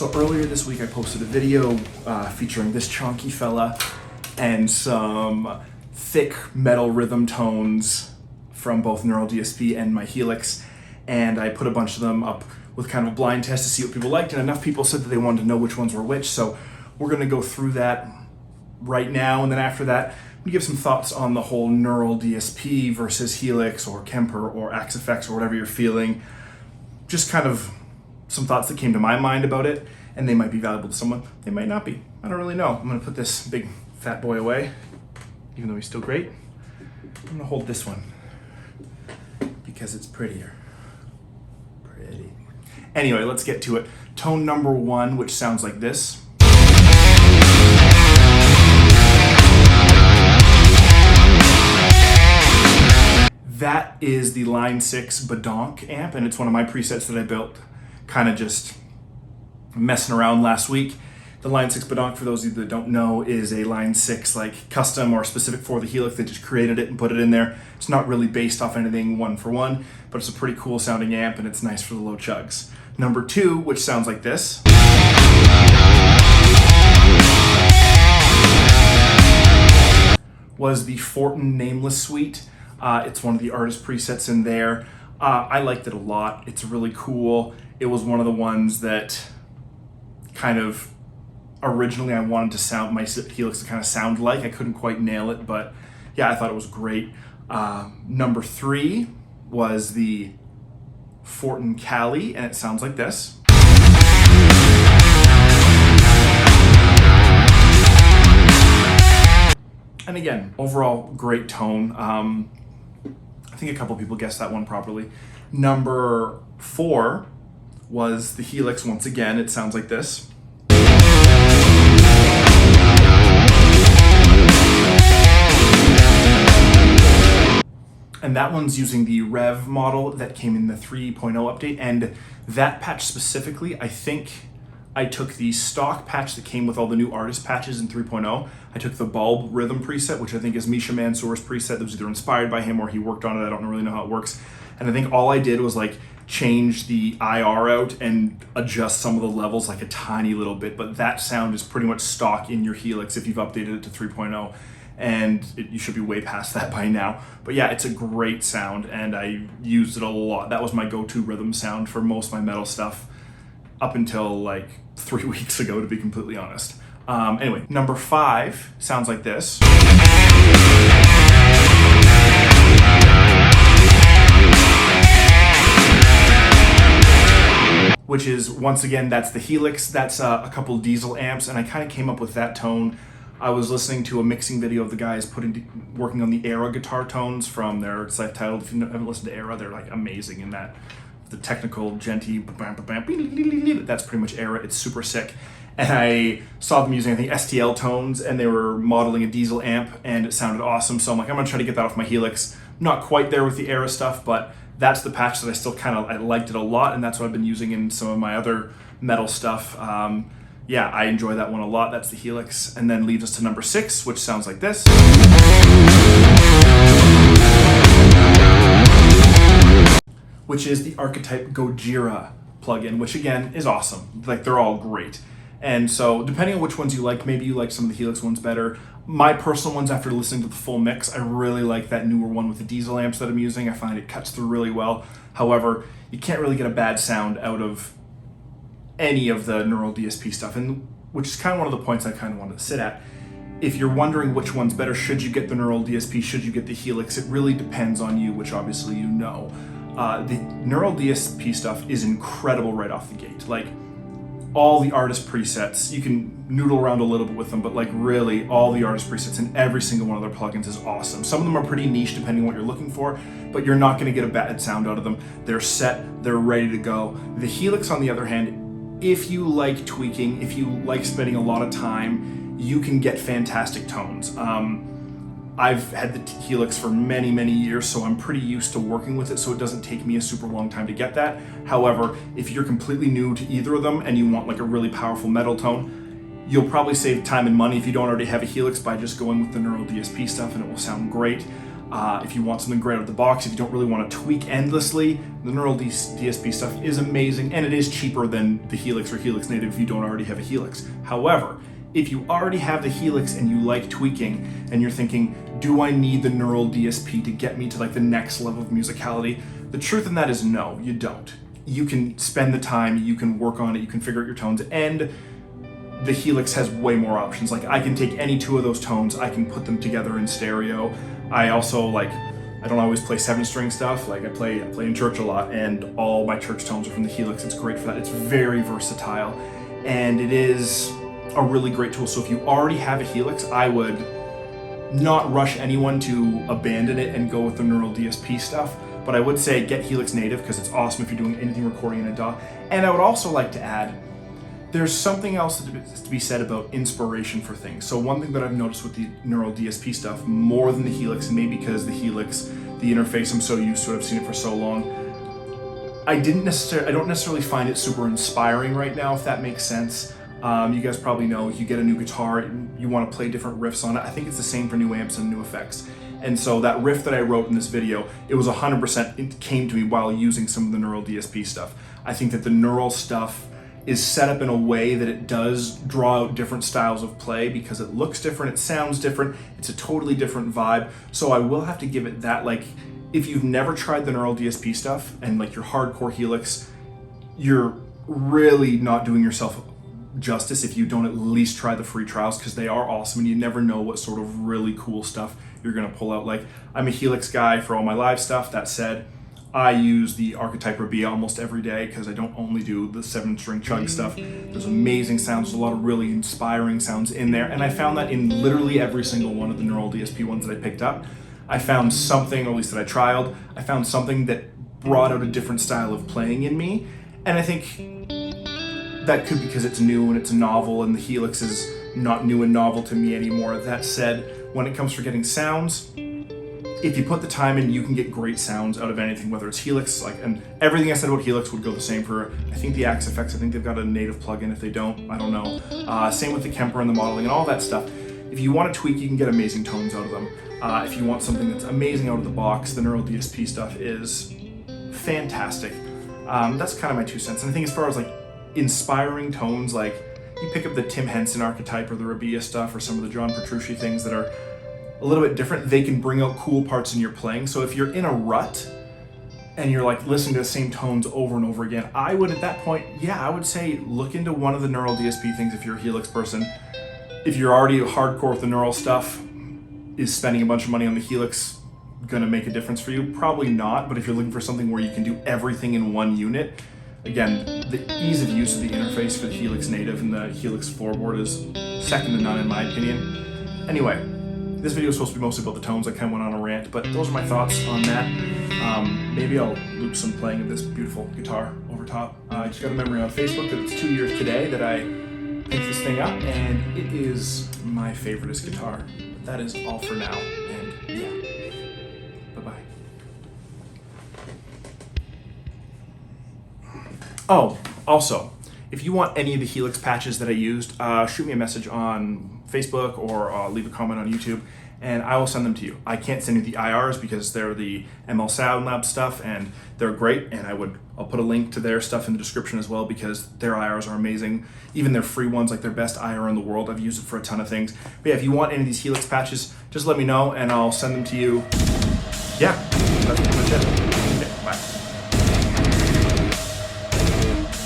So earlier this week I posted a video featuring this chunky fella and some thick metal rhythm tones from both Neural DSP and my Helix, and I put a bunch of them up with kind of a blind test to see what people liked, and enough people said that they wanted to know which ones were which, so we're going to go through that right now, and then after that I'm going to give some thoughts on the whole Neural DSP versus Helix or Kemper or Axe FX or whatever you're feeling. Just kind of some thoughts that came to my mind about it, and they might be valuable to someone, they might not be. I don't really know. I'm going to put this big fat boy away, even though he's still great. I'm going to hold this one because it's prettier. Pretty. Anyway, let's get to it. Tone number 1, which sounds like this. That is the Line 6 Badonk amp, and it's one of my presets that I built kind of just messing around last week. The Line 6 Badonk, for those of you that don't know, is a Line 6 like custom or specific for the Helix. They just created it and put it in there. It's not really based off anything one for one, but it's a pretty cool sounding amp and it's nice for the low chugs. Number 2, which sounds like this. Was the Fortin Nameless suite. It's one of the artist presets in there. I liked it a lot. It's really cool. It was one of the ones that kind of originally I wanted to sound my Helix to kind of sound like. I couldn't quite nail it, but yeah, I thought it was great. Number 3 was the Fortin Cali, and it sounds like this. And again, overall great tone. I think a couple people guessed that one properly. Number 4 was the Helix once again. It sounds like this. And that one's using the Rev model that came in the 3.0 update. And that patch specifically, I think I took the stock patch that came with all the new artist patches in 3.0. I took the Bulb Rhythm preset, which I think is Misha Mansour's preset that was either inspired by him or he worked on it. I don't really know how it works. And I think all I did was like change the IR out and adjust some of the levels like a tiny little bit. But that sound is pretty much stock in your Helix if you've updated it to 3.0. And you should be way past that by now. But yeah, it's a great sound and I used it a lot. That was my go-to rhythm sound for most of my metal stuff up until like 3 weeks ago, to be completely honest. Anyway, number 5 sounds like this. Which is, once again, that's the Helix. That's a couple Diezel amps, and I kind of came up with that tone. I was listening to a mixing video of the guys working on the Era guitar tones from their self-titled. If you haven't listened to Era, they're like amazing in that. The technical genty, that's pretty much Era. It's super sick. And I saw them using, I think, STL tones, and they were modeling a Diezel amp, and it sounded awesome. So I'm like, I'm gonna try to get that off my Helix. Not quite there with the Era stuff, but that's the patch that I still I liked it a lot, and that's what I've been using in some of my other metal stuff. Yeah, I enjoy that one a lot. That's the Helix. And then leaves us to number 6, which sounds like this. Which is the Archetyoe Gojira plugin, which again is awesome. Like, they're all great. And so depending on which ones you like, maybe you like some of the Helix ones better. My personal ones, after listening to the full mix, I really like that newer one with the Diezel amps that I'm using. I find it cuts through really well. However, you can't really get a bad sound out of any of the Neural DSP stuff, and which is kind of one of the points I kind of wanted to sit at. If you're wondering which one's better, should you get the Neural DSP, should you get the Helix, it really depends on you, which obviously you know. The Neural DSP stuff is incredible right off the gate. Like, all the artist presets, you can noodle around a little bit with them, but like really all the artist presets in every single one of their plugins is awesome. Some of them are pretty niche depending on what you're looking for, but you're not gonna get a bad sound out of them. They're set, they're ready to go. The Helix, on the other hand, if you like tweaking, if you like spending a lot of time, you can get fantastic tones. I've had the Helix for many, many years, so I'm pretty used to working with it, so it doesn't take me a super long time to get that. However, if you're completely new to either of them and you want like a really powerful metal tone, you'll probably save time and money if you don't already have a Helix by just going with the Neural DSP stuff, and it will sound great. If you want something great out of the box, if you don't really want to tweak endlessly, the Neural DSP stuff is amazing, and it is cheaper than the Helix or Helix Native if you don't already have a Helix. However, if you already have the Helix and you like tweaking, and you're thinking, do I need the Neural DSP to get me to like the next level of musicality? The truth in that is no, you don't. You can spend the time, you can work on it, you can figure out your tones, and the Helix has way more options. Like, I can take any two of those tones, I can put them together in stereo. I also, like, I don't always play 7-string stuff. Like, I play in church a lot, and all my church tones are from the Helix. It's great for that. It's very versatile, and it is a really great tool. So if you already have a Helix, I would not rush anyone to abandon it and go with the Neural DSP stuff, but I would say get Helix Native because it's awesome if you're doing anything recording in a DAW. And I would also like to add, there's something else to be said about inspiration for things. So one thing that I've noticed with the Neural DSP stuff, more than the Helix, and maybe because the Helix, the interface, I'm so used to it, I've seen it for so long, I don't necessarily find it super inspiring right now, if that makes sense. You guys probably know, you get a new guitar, you want to play different riffs on it. I think it's the same for new amps and new effects. And so that riff that I wrote in this video, it was 100%, it came to me while using some of the Neural DSP stuff. I think that the Neural stuff is set up in a way that it does draw out different styles of play because it looks different, it sounds different, it's a totally different vibe. So I will have to give it that, like, if you've never tried the Neural DSP stuff and like your hardcore Helix, you're really not doing yourself justice if you don't at least try the free trials, because they are awesome and you never know what sort of really cool stuff you're gonna pull out. Like, I'm a Helix guy for all my live stuff. That said, I use the Archetyoe Rabea almost every day because I don't only do the 7-string chug stuff. There's amazing sounds, there's a lot of really inspiring sounds in there, and I found that in literally every single one of the Neural DSP ones that I picked up. I found something, or at least that I trialed, I found something that brought out a different style of playing in me, and I think that could be because it's new and it's novel, and the Helix is not new and novel to me anymore. That said, when it comes for getting sounds, if you put the time in, you can get great sounds out of anything, whether it's Helix, like, and everything I said about Helix would go the same for, I think, the Axe Effects. I think they've got a native plugin. If they don't, I don't know. Same with the Kemper and the modeling and all that stuff. If you want to tweak, you can get amazing tones out of them. If you want something that's amazing out of the box, the Neural DSP stuff is fantastic. That's kind of my 2 cents. And I think as far as like inspiring tones, like, you pick up the Tim Henson archetype or the Rabea stuff or some of the John Petrucci things that are a little bit different, they can bring out cool parts in your playing. So if you're in a rut and you're like listening to the same tones over and over again, I would at that point, yeah, I would say look into one of the Neural DSP things if you're a Helix person. If you're already hardcore with the Neural stuff, is spending a bunch of money on the Helix gonna make a difference for you? Probably not, but if you're looking for something where you can do everything in one unit, again, the ease of use of the interface for the Helix Native and the Helix floorboard is second to none in my opinion. Anyway, this video is supposed to be mostly about the tones. I kind of went on a rant, but those are my thoughts on that. Maybe I'll loop some playing of this beautiful guitar over top. I just got a memory on Facebook that it's 2 years today that I picked this thing up, and it is my favoriteest guitar. But that is all for now, and yeah, bye-bye. Oh, also, if you want any of the Helix patches that I used, shoot me a message on Facebook or leave a comment on YouTube, and I will send them to you. I can't send you the IRs because they're the ML Sound Lab stuff, and they're great, and I'll put a link to their stuff in the description as well because their IRs are amazing. Even their free ones, like their best IR in the world, I've used it for a ton of things. But yeah, if you want any of these Helix patches, just let me know, and I'll send them to you. Yeah.